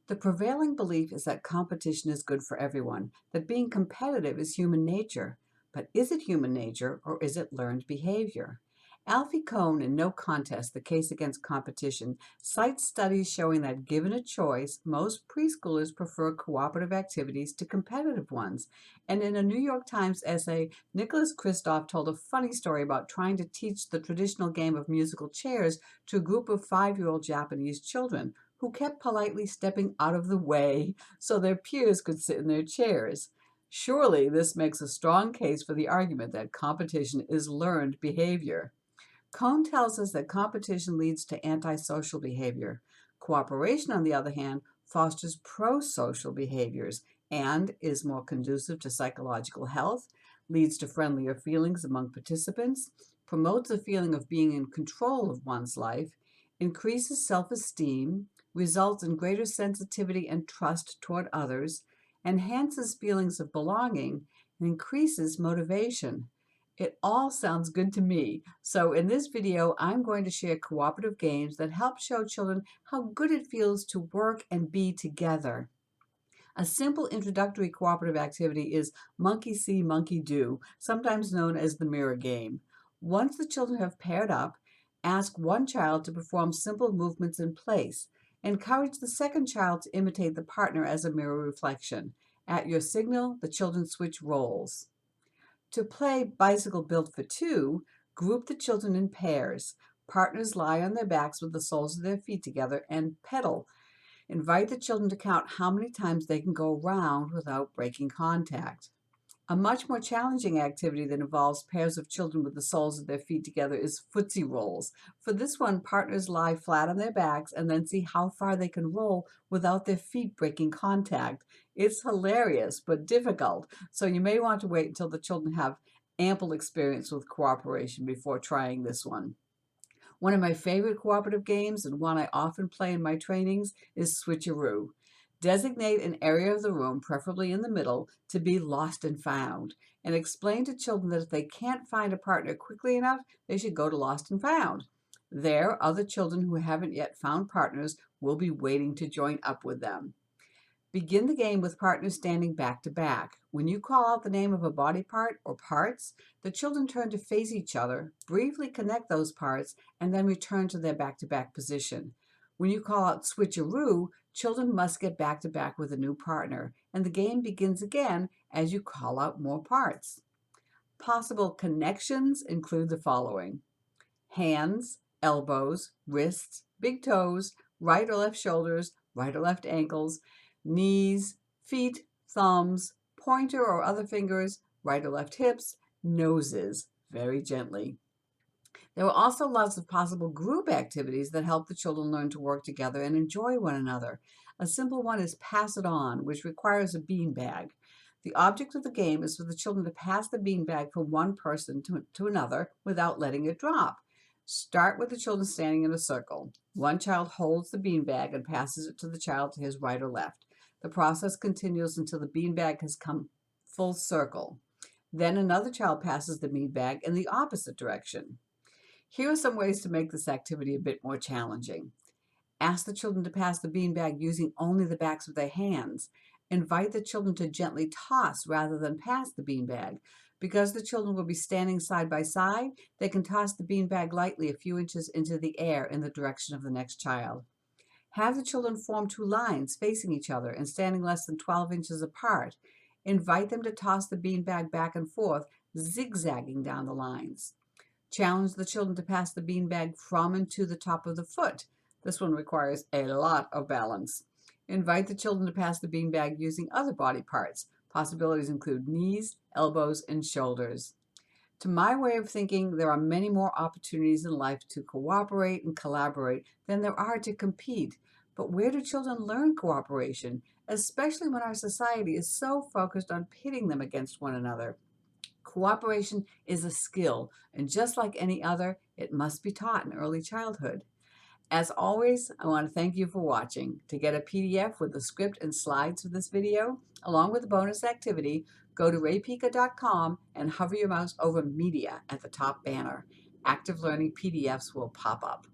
The prevailing belief is that competition is good for everyone, that being competitive is human nature. But is it human nature or is it learned behavior? Alfie Kohn, in No Contest, The Case Against Competition, cites studies showing that given a choice, most preschoolers prefer cooperative activities to competitive ones. And in a New York Times essay, Nicholas Kristof told a funny story about trying to teach the traditional game of musical chairs to a group of 5-year-old Japanese children who kept politely stepping out of the way so their peers could sit in their chairs. Surely this makes a strong case for the argument that competition is learned behavior. Cohn tells us that competition leads to antisocial behavior. Cooperation, on the other hand, fosters pro-social behaviors and is more conducive to psychological health, leads to friendlier feelings among participants, promotes a feeling of being in control of one's life, increases self-esteem, results in greater sensitivity and trust toward others, enhances feelings of belonging, and increases motivation. It all sounds good to me. So in this video, I'm going to share cooperative games that help show children how good it feels to work and be together. A simple introductory cooperative activity is monkey see, monkey do, sometimes known as the mirror game. Once the children have paired up, ask one child to perform simple movements in place. Encourage the second child to imitate the partner as a mirror reflection. At your signal, the children switch roles. To play Bicycle Built for Two, group the children in pairs. Partners lie on their backs with the soles of their feet together and pedal. Invite the children to count how many times they can go round without breaking contact. A much more challenging activity that involves pairs of children with the soles of their feet together is Footsie Rolls. For this one, partners lie flat on their backs and then see how far they can roll without their feet breaking contact. It's hilarious but difficult, so you may want to wait until the children have ample experience with cooperation before trying this one. One of my favorite cooperative games, and one I often play in my trainings, is Switcheroo. Designate an area of the room, preferably in the middle, to be lost and found, and explain to children that if they can't find a partner quickly enough, they should go to lost and found. There, other children who haven't yet found partners will be waiting to join up with them. Begin the game with partners standing back to back. When you call out the name of a body part or parts, the children turn to face each other, briefly connect those parts, and then return to their back-to-back position. When you call out switcheroo, children must get back to back with a new partner, and the game begins again as you call out more parts. Possible connections include the following: hands, elbows, wrists, big toes, right or left shoulders, right or left ankles, knees, feet, thumbs, pointer or other fingers, right or left hips, noses, very gently. There are also lots of possible group activities that help the children learn to work together and enjoy one another. A simple one is Pass It On, which requires a beanbag. The object of the game is for the children to pass the beanbag from one person to another without letting it drop. Start with the children standing in a circle. One child holds the beanbag and passes it to the child to his right or left. The process continues until the beanbag has come full circle. Then another child passes the beanbag in the opposite direction. Here are some ways to make this activity a bit more challenging. Ask the children to pass the beanbag using only the backs of their hands. Invite the children to gently toss rather than pass the beanbag. Because the children will be standing side by side, they can toss the beanbag lightly a few inches into the air in the direction of the next child. Have the children form two lines facing each other and standing less than 12 inches apart. Invite them to toss the beanbag back and forth, zigzagging down the lines. Challenge the children to pass the beanbag from and to the top of the foot. This one requires a lot of balance. Invite the children to pass the beanbag using other body parts. Possibilities include knees, elbows, and shoulders. To my way of thinking, there are many more opportunities in life to cooperate and collaborate than there are to compete. But where do children learn cooperation, especially when our society is so focused on pitting them against one another? Cooperation is a skill, and just like any other, it must be taught in early childhood. As always, I want to thank you for watching. To get a PDF with the script and slides for this video, along with a bonus activity, go to raypica.com and hover your mouse over Media at the top banner. Active Learning PDFs will pop up.